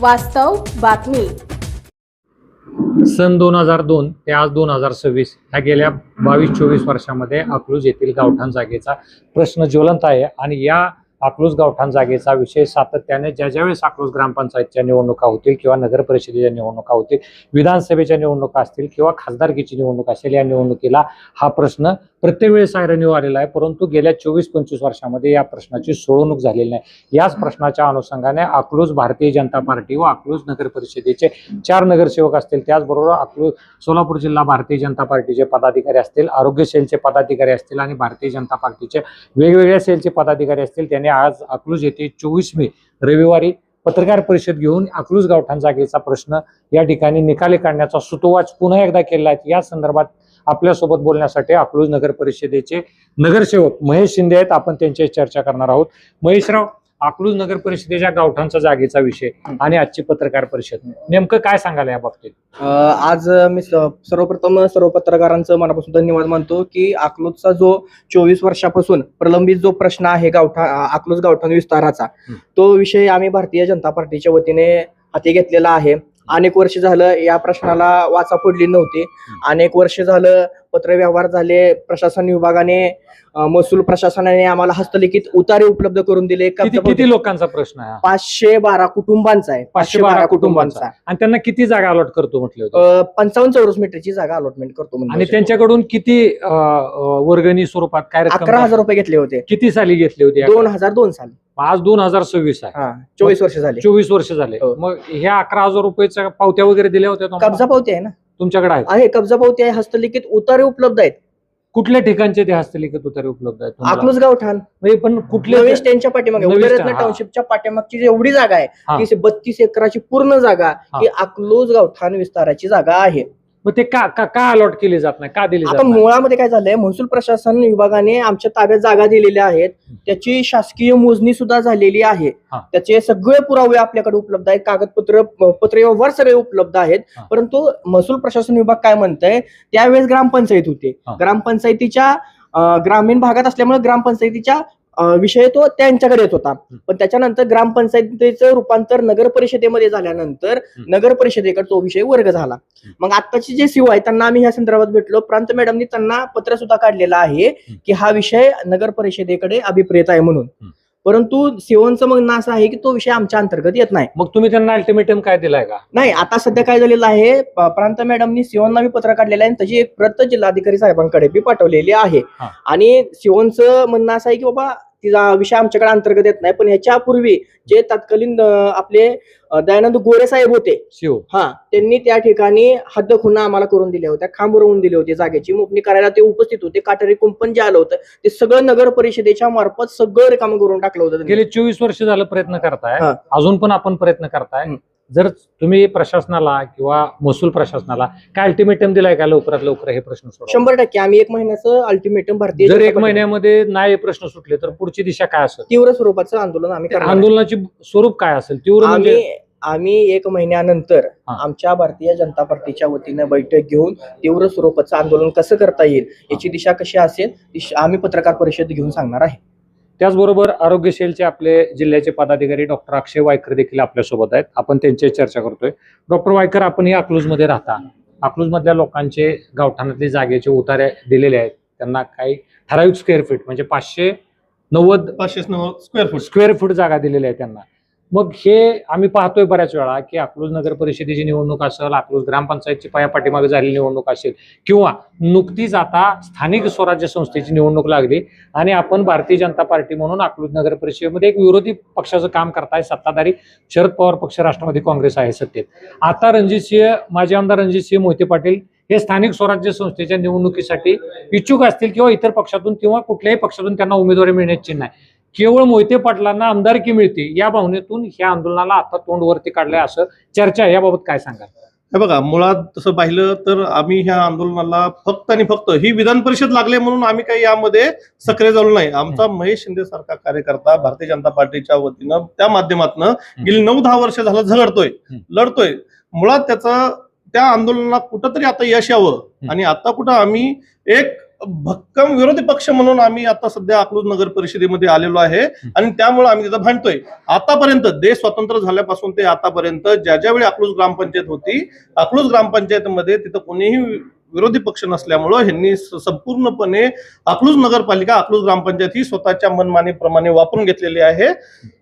वास्तव बातमी. सन 2002 ते आज 2026 ह्या गेल्या 22-24 वर्षामध्ये अकलूज येथील गावठाण जागेचा प्रश्न ज्वलंत आहे आणि या अकलूज गावठाण जागेचा विषय सातत्याने ज्यावेळेस अकलूज ग्रामपंचायतच्या निवडणुका होतील किंवा नगर परिषदेच्या निवडणुका होतील, विधानसभेच्या निवडणुका असतील किंवा खासदारकीची निवडणूक असेल, या निवडणुकीला हा प्रश्न प्रत्येक वेळेस ऐरणीवर आलेला आहे. परंतु गेल्या 24-25 वर्षामध्ये या प्रश्नाची सोडवणूक झालेली नाही. याच प्रश्नाच्या अनुषंगाने अकलूज भारतीय जनता पार्टी व अकलूज नगर परिषदेचे 4 नगरसेवक असतील, त्याचबरोबर अकलूज सोलापूर जिल्हा भारतीय जनता पार्टीचे पदाधिकारी असतील, आरोग्य सेलचे पदाधिकारी असतील आणि भारतीय जनता पार्टीचे वेगवेगळ्या सेलचे पदाधिकारी असतील, त्यांनी आज अकलूज येथे 24 मे रविवारी पत्रकार परिषद घेऊन अकलूज गावठाण जागेचा प्रश्न या ठिकाणी निकाली काढण्याचा सुतोवाच पुन्हा एकदा केला आहे. या संदर्भात आपल्यासोबत बोलण्यासाठी अकलूज नगर परिषदेचे नगरसेवक महेश शिंदे आहेत. आपण त्यांच्याशी चर्चा करणार आहोत. महेशराव, अकलूज नगर परिषदेच्या गावठाणच्या जागेचा विषय आणि आजची पत्रकार परिषद, नेमकं काय सांगाल या बाबतीत? आज मी सर्वप्रथम सर्व पत्रकारांचं मनापासून धन्यवाद मानतो की अकलूजचा जो 24 वर्षापासून प्रलंबित जो प्रश्न आहे अकलूज गावठाण विस्ताराचा, तो विषय आम्ही भारतीय जनता पार्टीच्या वतीने हाती घेतलेला आहे. अनेक वर्ष झालं या प्रश्नाला वाचा फोडली नव्हती. अनेक वर्ष झालं पत्रव्यवहार झाले, प्रशासन विभागाने महसूल प्रशासनाने आम्हाला हस्तलिखित उतारे उपलब्ध करून दिले. किती लोकांचा प्रश्न आहे? 512 कुटुंबांचा आहे. 512 कुटुंबांचा. आणि त्यांना किती जागा अलॉट करतो म्हटले होते? 55 चौरस मीटरची जागा अलॉटमेंट करतो. आणि त्यांच्याकडून किती वर्गणी स्वरूपात काय 11,000 रुपये घेतले होते. किती साली घेतले होते? 2002 साली. आज 2026 आहे. 24 वर्ष झाले. 24 वर्ष झाले. मग ह्या 11,000 रुपयाच्या पावत्या वगैरे दिल्या होत्या? कब्जा पावती आहे ना तुमच्याकडे? आहे कब्जा पावती आहे, हस्तलिखित उतारे उपलब्ध आहेत. कुठल्या ठिकाणचे ते हस्तलिखित उतारे उपलब्ध आहेत? अकलूज गावठाण. पण कुठल्या? नवीन स्टँडच्या पाठीमागे उदयरत्न टाउनशिपच्या पाठीमागची एवढी जागा आहे की 32 एकराची पूर्ण जागा ही अकलूज गावठाण विस्ताराची जागा आहे. मग ते का अलॉट केली जात नाही, का दिली जात आता नाही? मुळामध्ये काय झालंय, महसूल प्रशासन विभागाने आमच्या ताब्यात जागा दिलेल्या आहेत. त्याची शासकीय मोजणी सुद्धा झालेली आहे. त्याचे सगळे पुरावे आपल्याकडे उपलब्ध आहेत. कागदपत्र पत्रव्यवहार सगळे उपलब्ध आहेत. परंतु महसूल प्रशासन विभाग काय म्हणतंय, त्यावेळेस ग्रामपंचायत होते. ग्रामपंचायतीच्या ग्रामीण भागात असल्यामुळे ग्रामपंचायतीच्या विषय तो त्यांच्याकडे येत होता. पण त्याच्यानंतर ग्रामपंचायतीचं रूपांतर नगर परिषदेमध्ये झाल्यानंतर नगर परिषदेकडे तो विषय वर्ग झाला. मग आताची जे सीओ आहे त्यांना आम्ही ह्या संदर्भात भेटलो. प्रांत मॅडमनी त्यांना पत्र सुद्धा काढलेलं आहे की हा विषय नगर परिषदेकडे अभिप्रेत आहे म्हणून. परंतु सीओचं म्हणणं असं आहे की तो विषय आमच्या अंतर्गत येत नाही. मग तुम्ही त्यांना अल्टिमेटम काय दिलाय का? नाही, आता सध्या काय झालेलं आहे, प्रांत मॅडमनी सीओना बी पत्र काढलेलं आहे आणि त्याची एक प्रत जिल्हाधिकारी साहेबांकडे बी पाठवलेली आहे. आणि सीओचं म्हणणं असं आहे की बाबा तिचा विषय आमच्याकडे अंतर्गत येत नाही. पण ह्याच्यापूर्वी जे तत्कालीन आपले दयानंद गोरे साहेब होते शिव, त्यांनी त्या ठिकाणी हद्द खुणा आम्हाला करून दिल्या होत्या, खांब रवून दिली होती. जागेची मोपणी करायला ते उपस्थित होते. काटेरी कुंपण जे आलं होतं ते सगळं नगर परिषदेच्या मार्फत सगळं रिकाम करून टाकलं होतं. गेले 24 वर्ष झालं प्रयत्न करताय, अजून पण आपण प्रयत्न करताय. जर तुम्ही प्रशासनाला किंवा महसूल प्रशासनाला काय अल्टिमेटम दिलाय का लवकरात लवकर हे प्रश्न सोडवा? 100% आम्ही 1 महिन्याचं अल्टिमेटम भारतीय. जर 1 महिन्यामध्ये नाही प्रश्न सुटले तर पुढची दिशा काय असेल? तीव्र स्वरूपाचं आंदोलन आम्ही करणार. आंदोलनाची स्वरूप काय असेल? तीव्र आम्ही 1 महिन्यानंतर आमच्या भारतीय जनता पार्टीच्या वतीने बैठक घेऊन तीव्र स्वरूपाचं आंदोलन कसं करता येईल याची दिशा कशी असेल आम्ही पत्रकार परिषद घेऊन सांगणार आहे. त्याचबरोबर आरोग्य सेलचे आपले जिल्ह्याचे पदाधिकारी डॉक्टर अक्षय वायकर देखील आपल्यासोबत आहेत. आपण त्यांच्याशी चर्चा करतोय. डॉक्टर वायकर, आपण ही अकलूजमध्ये राहता. अकलूजमधल्या लोकांचे गावठाणातले जागेचे उतारे दिलेले आहेत. त्यांना काही ठराविक स्क्वेअर फीट म्हणजे 590 स्क्वेअर फूट जागा दिलेली आहे त्यांना. मग हे आम्ही पाहतोय बऱ्याच वेळा की अकलूज नगर परिषदेची निवडणूक असेल, अकलूज ग्रामपंचायतची पाठीमागे झालेली निवडणूक असेल किंवा नुकतीच आता स्थानिक स्वराज्य संस्थेची निवडणूक लागली आणि आपण भारतीय जनता पार्टी म्हणून अकलूज नगर परिषदेमध्ये एक विरोधी पक्षाचं काम करताय. सत्ताधारी शरद पवार पक्ष, राष्ट्रवादी काँग्रेस आहे सत्तेत. आता माजी आमदार रणजितसिंह मोहिते पाटील हे स्थानिक स्वराज्य संस्थेच्या निवडणुकीसाठी इच्छुक असतील किंवा इतर पक्षातून किंवा कुठल्याही पक्षातून त्यांना उमेदवारी मिळण्याची चिन्ह आहे. केवळ मोहिते पाटलांना आमदारकी मिळते या भावनेतून ह्या आंदोलनाला आता तोंड वरती काढलंय असं चर्चा आहे. याबाबत काय सांगाल? हे बघा, मुळात तसं पाहिलं तर आम्ही ह्या आंदोलनाला फक्त आणि फक्त ही विधान परिषद लागले म्हणून आम्ही काही यामध्ये सक्रिय झालो नाही. आमचा महेश शिंदे सारखा कार्यकर्ता भारतीय जनता पार्टीच्या वतीनं त्या माध्यमातून गेली 9-10 वर्ष झालं झगडतोय, लढतोय. मुळात त्या आंदोलनाला कुठंतरी आता यश यावं आणि आता कुठं आम्ही एक भक्कम विरोधी पक्ष म्हणून आम्ही आता सध्या अकलूज नगर परिषदेमध्ये आलेलो आहे आणि त्यामुळे आम्ही तिथं भांडतोय. आतापर्यंत देश स्वतंत्र झाल्यापासून ते आतापर्यंत ज्या वेळी अकलूज ग्रामपंचायत होती, अकलूज ग्रामपंचायतमध्ये तिथं कोणीही विरोधी पक्ष नसल्यामुळं ह्यांनी संपूर्णपणे अकलूज नगरपालिका, अकलूज ग्रामपंचायत ही स्वतःच्या मनमानीप्रमाणे वापरून घेतलेली आहे.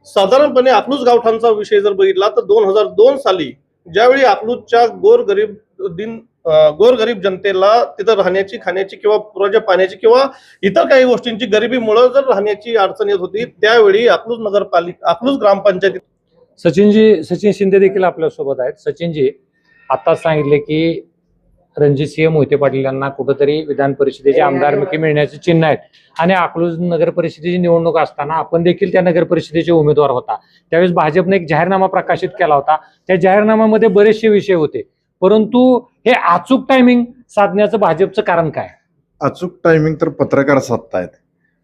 साधारणपणे अकलूज गावठाणचा विषय जर बघितला तर 2002 साली ज्यावेळी अकलूजच्या गोरगरीब जनतेला तिथं राहण्याची, खाण्याची किंवा पुराच्या पाण्याची किंवा इतर काही गोष्टींची गरिबीमुळे जर राहण्याची अडचण येत होती, त्यावेळी अकलूज नगरपालिका, अकलूज ग्रामपंचायत. सचिन शिंदे देखील आपल्यासोबत आहेत. सचिनजी, आता सांगितले की रणजितसिंह मोहिते पाटील यांना कुठंतरी विधान परिषदेचे आमदारकी मिळण्याचे चिन्ह आहेत आणि अकलूज नगर परिषदेची निवडणूक असताना आपण देखील त्या नगर परिषदेचे उमेदवार होता. त्यावेळेस भाजपने एक जाहीरनामा प्रकाशित केला होता. त्या जाहीरनाम्यामध्ये बरेचसे विषय होते, परंतु हे अचूक टायमिंग साधण्याचं भाजपचं कारण काय? अचूक टायमिंग तर पत्रकार साधतायत.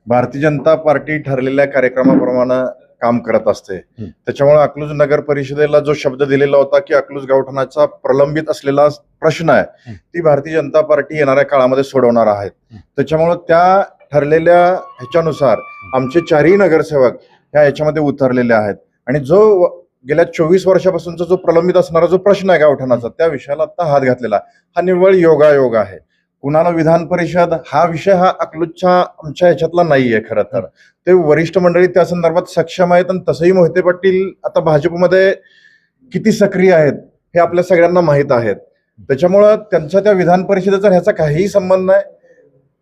भारतीय जनता पार्टी ठरलेल्या कार्यक्रमाप्रमाणे काम करत असते. त्याच्यामुळे अकलूज नगर परिषदेला जो शब्द दिलेला होता की अकलूज गावठाणाचा प्रलंबित असलेला प्रश्न आहे, ती भारतीय जनता पार्टी येणाऱ्या काळामध्ये सोडवणार आहेत. त्याच्यामुळे त्या ठरलेल्या ह्याच्यानुसार आमचे चारही नगरसेवक ह्या याच्यामध्ये उतरलेले आहेत आणि जो गेल्या 24 वर्षापासूनचा जो प्रलंबित असणारा जो प्रश्न आहे गावठाणाचा, त्या विषयाला आता हात घातलेला हा निव्वळ योगायोग आहे. कुणाला विधान परिषद हा विषय हा अकलूजच्या आमच्या ह्याच्यातला नाहीये. खरं तर ते वरिष्ठ मंडळी त्या संदर्भात सक्षम आहेत आणि तसंही मोहिते पाटील आता भाजपमध्ये किती सक्रिय आहेत हे आपल्या सगळ्यांना माहीत आहेत. त्याच्यामुळं त्यांच्या त्या विधान परिषदेचा ह्याचा काहीही संबंध नाही.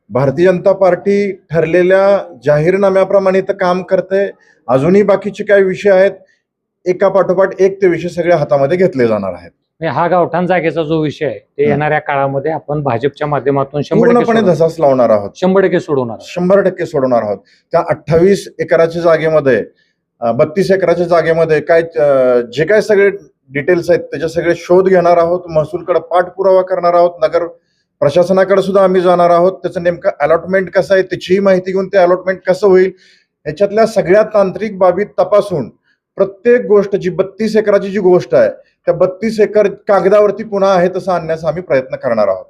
भारतीय जनता पार्टी ठरलेल्या जाहीरनाम्याप्रमाणे तर काम करते. अजूनही बाकीचे काही विषय आहेत, एका पाठोपाठ एक ते विषय सगळे हातामध्ये घेतले जाणार आहेत. हा गावठाण जागेचा जो विषय आहे ते येणाऱ्या काळामध्ये आपण भाजपच्या माध्यमातून पूर्णपणे धसास लावणार आहोत. 100% सोडवणार 100% सोडवणार आहोत. त्या 28 एकराच्या जागेमध्ये 32 एकराच्या जागेमध्ये काय जे काय सगळे डिटेल्स आहेत त्याचे सगळे शोध घेणार आहोत. महसूलकडे पाठपुरावा करणार आहोत. नगर प्रशासनाकडे सुद्धा आम्ही जाणार आहोत. त्याचं नेमकं अलॉटमेंट कसं आहे त्याचीही माहिती घेऊन ते अलॉटमेंट कसं होईल ह्याच्यातल्या सगळ्या तांत्रिक बाबी तपासून प्रत्येक गोष्ट जी 32 एकराची जी गोष्ट आहे त्या 32 एकर कागदावरती पुन्हा आहे तसं आणण्याचा आम्ही प्रयत्न करणार आहोत.